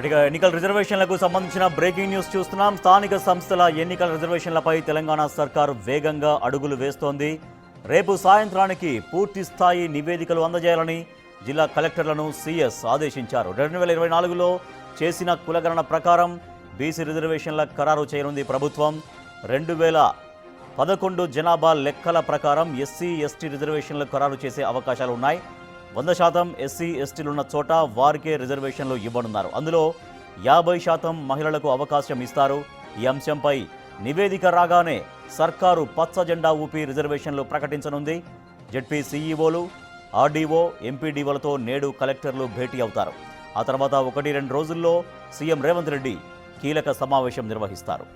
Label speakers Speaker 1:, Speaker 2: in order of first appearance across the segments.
Speaker 1: గట్టిగా ఎన్నికల రిజర్వేషన్లకు సంబంధించిన బ్రేకింగ్ న్యూస్ చూస్తున్నాం. స్థానిక సంస్థల ఎన్నికల రిజర్వేషన్లపై తెలంగాణ సర్కారు వేగంగా అడుగులు వేస్తోంది. రేపు సాయంత్రానికి పూర్తి స్థాయి నివేదికలు అందజేయాలని జిల్లా కలెక్టర్లను సీఎస్ ఆదేశించారు. 2024లో చేసిన కులగణన ప్రకారం బీసీ రిజర్వేషన్ల ఖరారు చేయనుంది ప్రభుత్వం. 2011 జనాభా లెక్కల ప్రకారం ఎస్సీ ఎస్టీ రిజర్వేషన్లు ఖరారు చేసే అవకాశాలు ఉన్నాయి. 100% ఎస్సీ ఎస్టీలున్న చోట వారికే రిజర్వేషన్లు ఇవ్వనున్నారు. అందులో 50% మహిళలకు అవకాశం ఇస్తారు. ఈ అంశంపై నివేదిక రాగానే సర్కారు పచ్చ జెండా ఊపి రిజర్వేషన్లు ప్రకటించనుంది. జెడ్పీ సీఈఓలు, ఆర్డీఓ, ఎంపీడీఓలతో నేడు కలెక్టర్లు భేటీ అవుతారు. ఆ తర్వాత 1-2 రోజుల్లో సీఎం రేవంత్ రెడ్డి కీలక సమావేశం నిర్వహిస్తారు.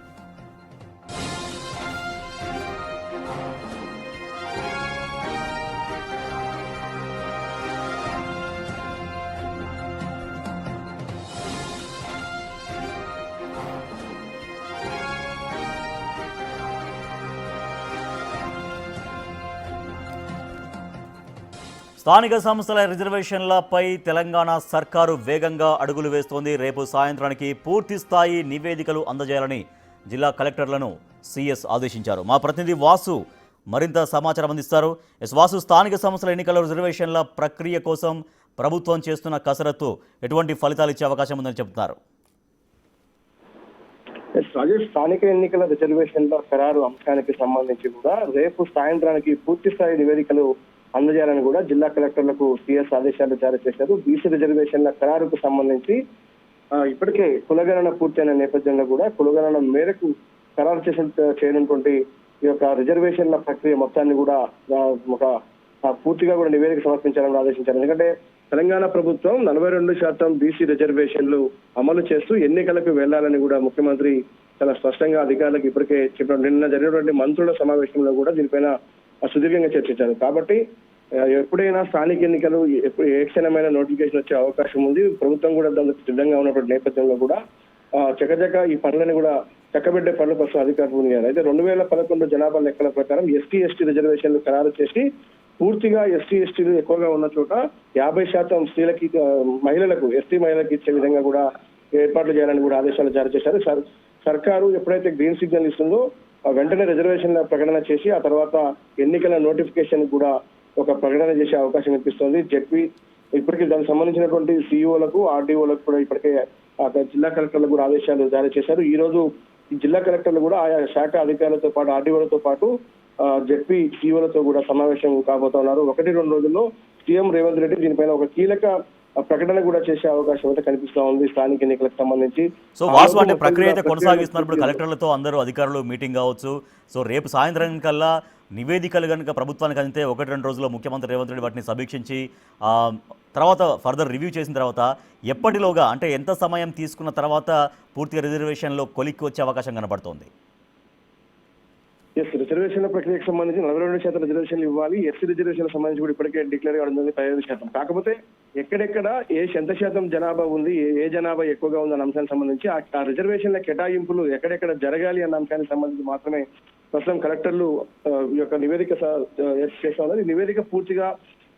Speaker 1: స్థానిక సంస్థల రిజర్వేషన్లపై తెలంగాణ సర్కారు వేగంగా అడుగులు వేస్తోంది. రేపు సాయంత్రానికి పూర్తి స్థాయి నివేదికలు అందజేయాలని జిల్లా కలెక్టర్లను సీఎస్ ఆదేశించారు. మా ప్రతినిధి వాసు మరింత సమాచారం అందిస్తారు. వాసు, స్థానిక సంస్థల ఎన్నికల రిజర్వేషన్ల ప్రక్రియ కోసం ప్రభుత్వం చేస్తున్న కసరత్తు ఎటువంటి ఫలితాలు ఇచ్చే అవకాశం ఉందని చెబుతున్నారు?
Speaker 2: రాజేష్, స్థానిక ఎన్నికల రిజర్వేషన్ల ఖరారు అంశానికి సంబంధించి కూడా రేపు సాయంత్రానికి పూర్తి స్థాయి నివేదికలు అందజేయాలని కూడా జిల్లా కలెక్టర్లకు సీఎస్ ఆదేశాలు జారీ చేశారు. బీసీ రిజర్వేషన్ల ఖరారుకు సంబంధించి ఇప్పటికే కులగణన పూర్తయిన నేపథ్యంలో కూడా కులగణన మేరకు ఖరారు చేయనున్నటువంటి ఈ యొక్క రిజర్వేషన్ల ప్రక్రియ మొత్తాన్ని కూడా ఒక పూర్తిగా కూడా నివేదిక సమర్పించాలని ఆదేశించారు. ఎందుకంటే తెలంగాణ ప్రభుత్వం 42% బీసీ రిజర్వేషన్లు అమలు చేస్తూ ఎన్నికలకు వెళ్లాలని కూడా ముఖ్యమంత్రి చాలా స్పష్టంగా అధికారులకు ఇప్పటికే చెప్పడం. నిన్న జరిగినటువంటి మంత్రుల సమావేశంలో కూడా దీనిపైన సుదీర్ఘంగా చర్చించారు. కాబట్టి ఎప్పుడైనా స్థానిక ఎన్నికలు ఏ క్షణమైన నోటిఫికేషన్ వచ్చే అవకాశం ఉంది. ప్రభుత్వం కూడా దానికి సిద్ధంగా ఉన్నటువంటి నేపథ్యంలో కూడా చకచక ఈ పనులను కూడా చక్కబెట్టే పనుల కోసం అధికారులు ఉన్నారు. అయితే 2011 జనాభా లెక్కల ప్రకారం ఎస్టీ ఎస్టీ రిజర్వేషన్లు ఖరారు చేసి పూర్తిగా ఎస్టీ ఎస్టీలు ఎక్కువగా ఉన్న చోట 50% స్త్రీలకి, మహిళలకు, ఎస్టీ మహిళలకు ఇచ్చే విధంగా కూడా ఏర్పాట్లు చేయాలని కూడా ఆదేశాలు జారీ చేశారు. సర్కారు ఎప్పుడైతే గ్రీన్ సిగ్నల్ ఇస్తుందో వెంటనే రిజర్వేషన్ల ప్రకటన చేసి ఆ తర్వాత ఎన్నికల నోటిఫికేషన్ కూడా ఒక ప్రకటన చేసే అవకాశం కనిపిస్తోంది. జెడ్పీ ఇప్పటికీ దానికి సంబంధించినటువంటి సీఈఓలకు, ఆర్డీఓలకు కూడా ఇప్పటికే జిల్లా కలెక్టర్లకు కూడా ఆదేశాలు జారీ చేశారు. ఈ రోజు ఈ జిల్లా కలెక్టర్లు కూడా ఆయా శాఖ అధికారులతో పాటు ఆర్డీఓలతో పాటు జెడ్పీ సీఈఓలతో కూడా సమావేశం కాబోతున్నారు. 1-2 రోజుల్లో సీఎం రేవంత్ రెడ్డి దీనిపైన ఒక కీలక ప్రకటన కూడా చేసే అవకాశం అయితే కనిపిస్తా ఉంది స్థానిక ఎన్నికలకు సంబంధించి.
Speaker 1: సో వాసు, అంటే ప్రక్రియ అయితే కొనసాగిస్తున్నారు. ఇప్పుడు కలెక్టర్లతో అందరూ అధికారులు మీటింగ్ కావచ్చు. సో రేపు సాయంత్రం కల్లా నివేదికలు కనుక ప్రభుత్వానికి అందితే 1-2 రోజుల్లో ముఖ్యమంత్రి రేవంత్ రెడ్డి వాటిని సమీక్షించి తర్వాత ఫర్దర్ రివ్యూ చేసిన తర్వాత ఎప్పటిలోగా, అంటే ఎంత సమయం తీసుకున్న తర్వాత పూర్తిగా రిజర్వేషన్లో కొలిక్కి వచ్చే అవకాశం కనబడుతోంది?
Speaker 2: రిజర్వేషన్ల ప్రక్రియకు సంబంధించి 42% రిజర్వేషన్లు ఇవ్వాలి. ఎస్సీ రిజర్వేషన్ల సంబంధించి కూడా ఇప్పటికే డిక్లేర్ కావడం 15%. కాకపోతే ఎక్కడెక్కడ ఎంత శాతం జనాభా ఉంది, ఏ జనాభా ఎక్కువగా ఉందన్న అంశానికి సంబంధించి ఆ రిజర్వేషన్ల కేటాయింపులు ఎక్కడెక్కడ జరగాలి అన్న అంశానికి సంబంధించి మాత్రమే ప్రస్తుతం కలెక్టర్లు ఈ యొక్క నివేదిక చేస్తా ఉన్నారు. ఈ నివేదిక పూర్తిగా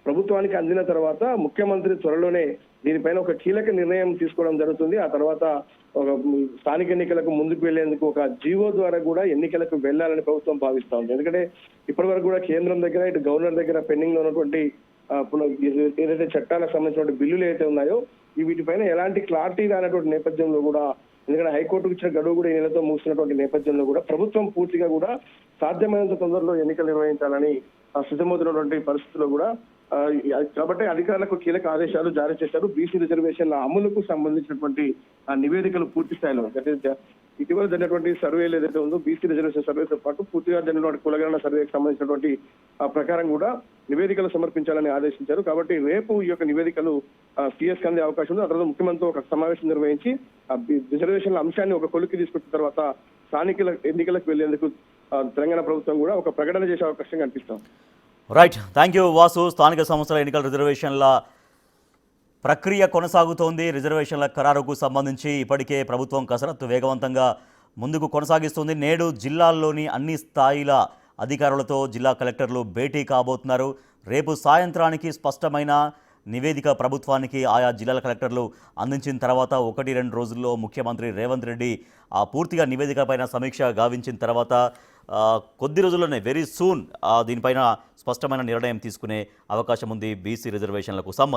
Speaker 2: ప్రభుత్వానికి అందిన తర్వాత ముఖ్యమంత్రి త్వరలోనే దీనిపైన ఒక కీలక నిర్ణయం తీసుకోవడం జరుగుతుంది. ఆ తర్వాత ఒక స్థానిక ఎన్నికలకు ముందుకు వెళ్లేందుకు ఒక జీవో ద్వారా కూడా ఎన్నికలకు వెళ్లాలని ప్రభుత్వం భావిస్తా ఉంది. ఎందుకంటే ఇప్పటి వరకు కూడా కేంద్రం దగ్గర, ఇటు గవర్నర్ దగ్గర పెండింగ్ లో ఉన్నటువంటి ఏదైతే చట్టాలకు సంబంధించిన బిల్లులు ఏదైతే ఉన్నాయో వీటిపైన ఎలాంటి క్లారిటీ రానటువంటి నేపథ్యంలో కూడా, ఎందుకంటే హైకోర్టుకు ఇచ్చిన గడువు కూడా ఈ నెలతో ముగిసినటువంటి నేపథ్యంలో కూడా ప్రభుత్వం పూర్తిగా కూడా సాధ్యమైనంత తొందరలో ఎన్నికలు నిర్వహించాలని సిద్ధమవుతున్నటువంటి పరిస్థితుల్లో కూడా కాబట్టి అధికారులకు కీలక ఆదేశాలు జారీ చేశారు. బీసీ రిజర్వేషన్ల అమలుకు సంబంధించినటువంటి నివేదికలు పూర్తి స్థాయిలో ఇటీవల జరిగినటువంటి సర్వేలు ఏదైతే ఉందో బీసీ రిజర్వేషన్ సర్వేతో పాటు పూర్తిగా జరిగినటువంటి కులగణన సర్వేకి సంబంధించినటువంటి ప్రకారం కూడా నివేదికలు సమర్పించాలని ఆదేశించారు. కాబట్టి రేపు ఈ యొక్క నివేదికలు సీఎస్ అందే అవకాశం ఉంది. ఆ తర్వాత ముఖ్యమంత్రితో ఒక సమావేశం నిర్వహించి రిజర్వేషన్ల అంశాన్ని ఒక కొలిక్కి తీసుకొచ్చిన తర్వాత స్థానిక ఎన్నికలకు వెళ్లేందుకు తెలంగాణ ప్రభుత్వం కూడా ఒక ప్రకటన చేసే అవకాశం కనిపిస్తాం.
Speaker 1: Right, thank you Vasu. స్థానిక సంస్థల ఎన్నికల రిజర్వేషన్ల ప్రక్రియ కొనసాగుతోంది. రిజర్వేషన్ల ఖరారుకు సంబంధించి ఇప్పటికే ప్రభుత్వం కసరత్తు వేగవంతంగా ముందుకు కొనసాగిస్తుంది. నేడు జిల్లాల్లోని అన్ని స్థాయిల అధికారులతో జిల్లా కలెక్టర్లు భేటీ కాబోతున్నారు. రేపు సాయంత్రానికి స్పష్టమైన నివేదిక ప్రభుత్వానికి ఆయా జిల్లాల కలెక్టర్లు అందించిన తర్వాత 1-2 రోజుల్లో ముఖ్యమంత్రి రేవంత్ రెడ్డి పూర్తిగా నివేదిక పైన సమీక్ష గావించిన తర్వాత కొద్ది రోజుల్లోనే వెరీ సూన్ దీనిపైన స్పష్టమైన నిర్ణయం తీసుకునే అవకాశం ఉంది బీసీ రిజర్వేషన్లకు సంబంధించి.